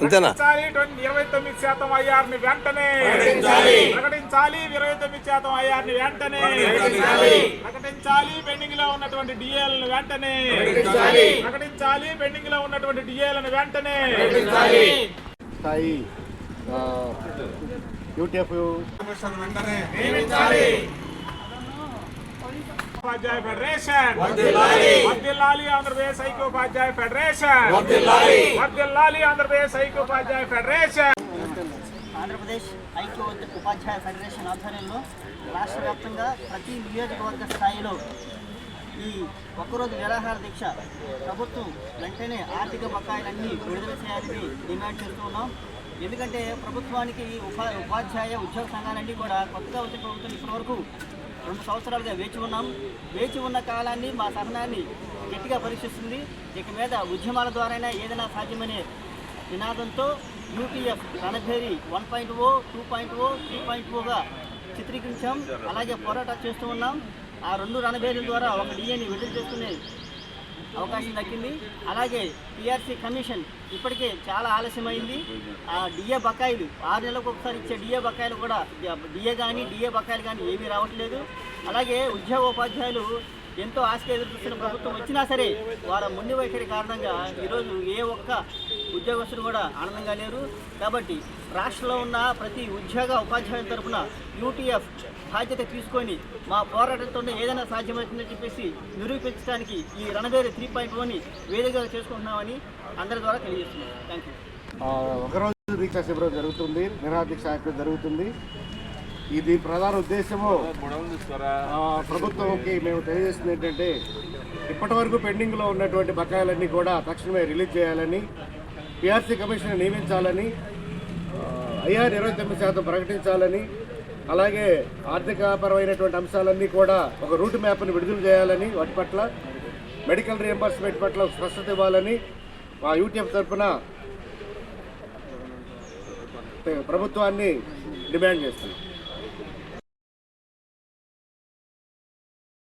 అంతేనా? 29% ఐఆర్ని వెంటనే ప్రకటించాలి. 29% ఐఆర్ని వెంటనే ప్రకటించాలి. పెండింగ్ లో ఉన్నటువంటి డిఏలను వెంటనే ప్రకటించాలి. పెండింగ్ లో ఉన్నటువంటి డిఏలను వెంటనే స్థాయి యూటీఎఫ్ వెంటనే నియమించాలి. ఉపాధ్యాయ ఫెడరేషన్ వర్ధిల్లాలి. ఆంధ్రప్రదేశ్ ఐక్యోపాధ్యాయ ఫెడరేషన్ వర్ధిల్లాలి. ఆంధ్రప్రదేశ్ ఐక్యోపాధ్యాయ ఫెడరేషన్ ఆంధ్రప్రదేశ్ ఐక్య ఉపాధ్యాయ ఫెడరేషన్ ఆధ్వర్యంలో రాష్ట్ర వ్యాప్తంగా ప్రతి నియోజకవర్గ స్థాయిలో ఈ ఒక్కరోజు నిరాహార దీక్ష ప్రభుత్వం వెంటనే ఆర్థిక బకాయిలన్నీ విడుదల చేయాలని డిమాండ్ చేస్తూ ఉన్నాం. ఎందుకంటే ప్రభుత్వానికి ఉపాధ్యాయ ఉద్యోగ సంఘాలన్నీ కూడా కొత్తగా వచ్చిన ప్రభుత్వం ఇప్పటివరకు 2 సంవత్సరాలుగా వేచి ఉన్న కాలాన్ని మా సహనాన్ని గట్టిగా పరీక్షిస్తుంది. ఇక మీద ఉద్యమాల ద్వారానే ఏదైనా సాధ్యమనే నినాదంతో యూటీఎఫ్ రణభేరి 1.0, 2.0, 3.0గా చిత్రీకరించాం. అలాగే పోరాటాలు చేస్తూ ఉన్నాం. ఆ 2 రణభేరీల ద్వారా ఒక డిఏని విడుదల చేసుకునే అవకాశం దక్కింది. అలాగే పిఆర్సీ కమిషన్ ఇప్పటికే చాలా ఆలస్యమైంది. ఆ డిఏ బకాయిలు 6 నెలలకు ఒకసారి ఇచ్చే డిఏ బకాయిలు కూడా డిఏ బకాయిలు కానీ ఏమీ రావట్లేదు. అలాగే ఉద్యోగోపాధ్యాయులు ఎంతో ఆశగా ఎదురుచూస్తున్న ప్రభుత్వం వచ్చినా సరే వారి మొండి వైఖరి కారణంగా ఈరోజు ఏ ఒక్క ఉద్యోగస్తులు కూడా ఆనందంగా లేరు. కాబట్టి రాష్ట్రంలో ఉన్న ప్రతి ఉపాధ్యాయుల తరఫున యూటీఎఫ్ బాధ్యత తీసుకొని మా పోరాటంతోనే ఏదైనా సాధ్యమవుతుందని చెప్పేసి నిరూపించడానికి ఈ రణబేరి 3.0ని వేదికగా చేసుకుంటున్నామని అందరి ద్వారా తెలియజేస్తున్నాం. Thank you. ఒకరోజు దీక్ష శిబిరం జరుగుతుంది, నిరాహార దీక్ష జరుగుతుంది. ఇది ప్రధాన ఉద్దేశము ప్రభుత్వంకి మేము తెలియజేస్తుంది ఏంటంటే ఇప్పటి వరకు పెండింగ్లో ఉన్నటువంటి బకాయిలన్నీ కూడా తక్షణమే రిలీజ్ చేయాలని, పిఆర్సీ కమిషన్ నియమించాలని, ఐఆర్ 29% ప్రకటించాలని, అలాగే ఆర్థికపరమైనటువంటి అంశాలన్నీ కూడా ఒక రూట్ మ్యాప్ని విడుదల చేయాలని, వాటి పట్ల మెడికల్ రియంబర్స్మెంట్ పట్ల స్పష్టత ఇవ్వాలని మా యూటీఎఫ్ తరఫున ప్రభుత్వాన్ని డిమాండ్ చేస్తున్నాం.